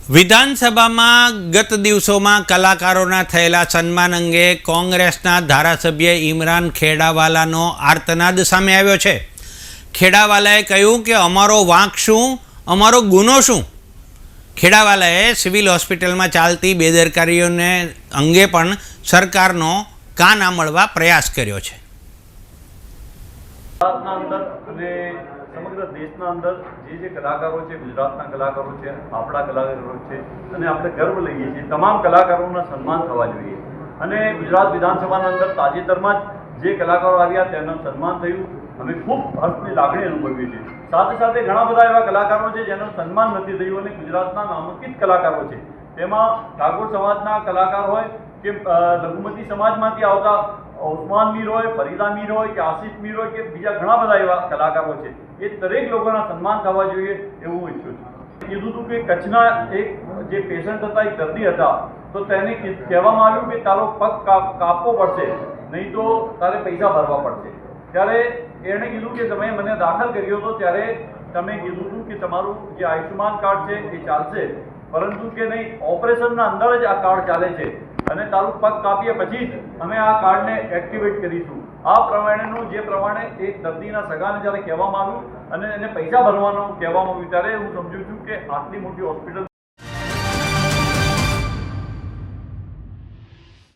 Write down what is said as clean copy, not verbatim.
વિધાનસભામાં ગત દિવસોમાં કલાકારોના થયેલા સન્માન અંગે કોંગ્રેસના ધારાસભ્ય ઇમરાન ખેડાવાલાનો આર્તનાદ સામે આવ્યો છે। ખેડાવાલાએ કહ્યું કે અમારો વાંક શું, અમારો ગુનો શું। ખેડાવાલાએ સિવિલ હોસ્પિટલમાં ચાલતી બેદરકારીઓને અંગે પણ સરકારનો કાન આંબળવા પ્રયાસ કર્યો છે। સમગ્ર દેશના અંદર જે કલાકારો છે, ગુજરાતના કલાકારો છે, આપણા કલાકારો છે અને આપણે ગર્વ લઈએ છીએ, તમામ કલાકારોના સન્માન થવા જોઈએ। અને ગુજરાત વિધાનસભાના અંદર તાજેતરમાં જ જે કલાકારો આવ્યા તેનું સન્માન થયું, અમે ખૂબ હર્ષની લાગણી અનુભવીએ છીએ। સાથે સાથે ઘણા બધા એવા કલાકારો છે જેનું સન્માન નથી થયું અને ગુજરાતના નામાંકિત કલાકારો છે, તેમાં ઠાકોર સમાજના કલાકાર હોય કે લઘુમતી સમાજમાંથી આવતા ઉસ્માન મીર હોય, ફરીદા મીર હોય કે આસિફ મીર હોય કે બીજા ઘણા બધા એવા કલાકારો છે, એ દરેક લોકોના સન્માન થવા જોઈએ એવું હું ઈચ્છું છું। કીધું હતું કે કચ્છના એક જે પેશન્ટ હતા, એક દર્દી હતા, તો તેને કહેવામાં આવ્યું કે તારો પગ કાપવો પડશે, નહીં તો તારે પૈસા ભરવા પડશે। ત્યારે એણે કીધું કે તમે મને દાખલ કર્યો હતો ત્યારે તમે કીધું હતું કે તમારું જે આયુષ્યમાન કાર્ડ છે એ ચાલશે, પરંતુ કે નહીં, ઓપરેશનના અંદર જ આ કાર્ડ ચાલે છે અને તારું પગ કાપ્યા પછી જ અમે આ કાર્ડને એક્ટિવેટ કરીશું। આ પ્રમાણેનું જે પ્રમાણે એક દર્દીના સગાને જ્યારે કહેવામાં આવ્યું અને એને પૈસા ભરવાનું કહેવામાં આવ્યું, ત્યારે હું સમજુ છું કે આટલી મોટી હોસ્પિટલ